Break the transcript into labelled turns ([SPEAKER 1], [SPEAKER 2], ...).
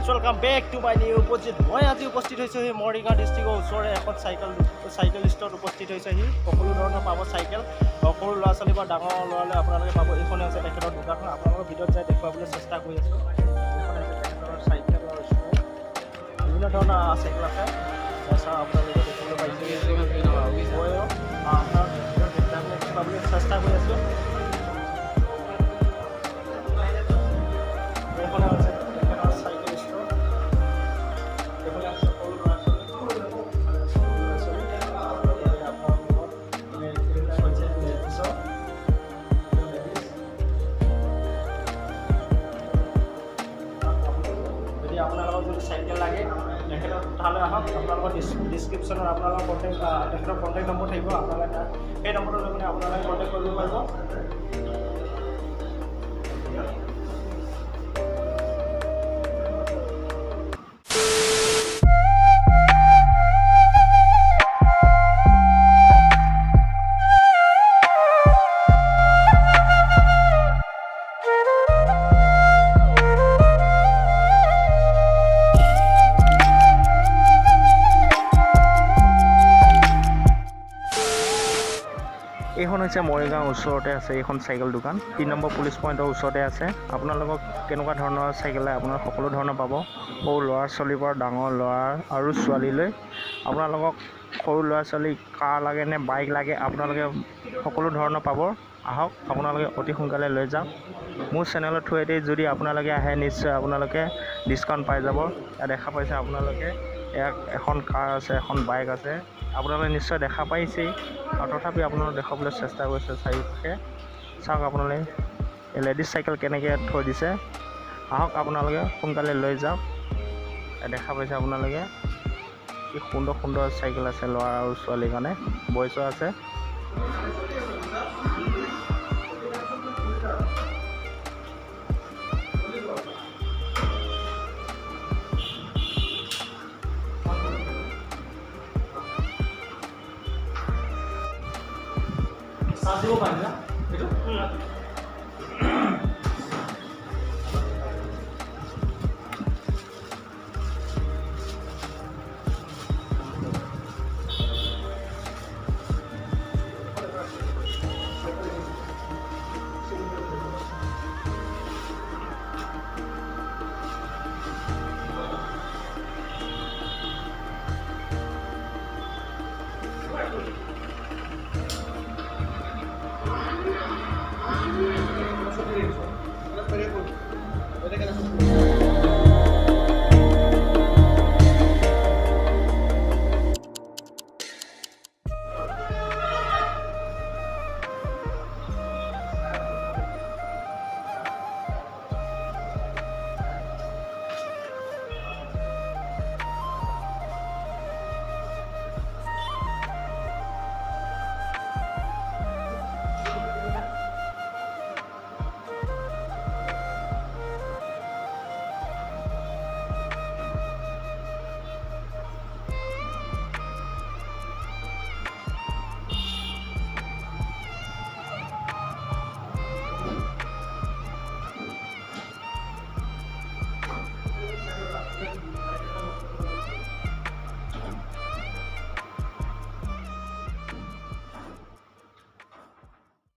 [SPEAKER 1] guys welcome back to my new উপস্থিত মই আজি উপস্থিত হৈছোঁ সেই মৰিগাঁও ডিষ্ট্ৰিক্টৰ ওচৰৰে এখন চাইকেলিষ্টত উপস্থিত হৈছেহি সকলো ধৰণৰ পাব চাইকেল সৰু ল'ৰা ছোৱালী বা ডাঙৰ ল'ৰালৈ আপোনালোকে পাব এইখনে হৈছে তেখেতৰ দোকানখন আপোনালোকৰ ভিডিঅ'ত যাই দেখুৱাবলৈ চেষ্টা কৰি আছোঁ এইখন হৈছে তেখেতৰ চাইকেলৰ ষ্ট'ৰ বিভিন্ন ধৰণৰ চাইকেল আছে চাওঁ আপোনালোকে দেখিবলৈ পাইছে মই আপোনাৰ ভিডিঅ'ত দেখুৱাবলৈ চেষ্টা কৰি আছোঁ এইখনে হৈছে আপোনালোকক যদি চাইকেল লাগে তেখেতৰ তালৈ আহক আপোনালোকৰ ডিছক্ৰিপশ্যনত আপোনালোকৰ তেখেতৰ কণ্টেক্ট নম্বৰ থাকিব আপোনালোকে তাত সেই নম্বৰটো লৈ পিনে আপোনালোকে কণ্টেক্ট কৰিব পাৰিব এইখন হৈছে মৰিগাঁৱৰ ওচৰতে আছে এইখন চাইকেল দোকান 3 নম্বৰ পুলিচ পইণ্টৰ ওচৰতে আছে আপোনালোকক কেনেকুৱা ধৰণৰ চাইকেল লাগে আপোনাৰ সকলো ধৰণৰ পাব সৰু ল'ৰা ছোৱালীৰ পৰা ডাঙৰ ল'ৰা আৰু ছোৱালীলৈ আপোনালোকক সৰু ল'ৰা ছোৱালী কাৰ লাগে নে বাইক লাগে আপোনালোকে সকলো ধৰণৰ পাব আহক আপোনালোকে অতি সোনকালে লৈ যাওক মোৰ চেনেলৰ থ্ৰুৱেদি যদি আপোনালোকে আহে নিশ্চয় আপোনালোকে ডিছকাউণ্ট পাই যাব ইয়াত দেখা পাইছে আপোনালোকে এখন কাৰ আছে এখন বাইক আছে আপোনালোকে নিশ্চয় দেখা পাইছেই আৰু তথাপি আপোনালোকে দেখাবলৈ চেষ্টা কৰিছে চাৰিওকাষে চাওক আপোনালোকে লেডিজ চাইকেল কেনেকৈ থৈ দিছে আহক আপোনালোকে সোনকালে লৈ যাওক দেখা পাইছে আপোনালোকে কি সুন্দৰ সুন্দৰ চাইকেল আছে ল'ৰা আৰু ছোৱালীৰ কাৰণে বয়সো আছে চাৰ্জ দিব পাৰিম না এইটো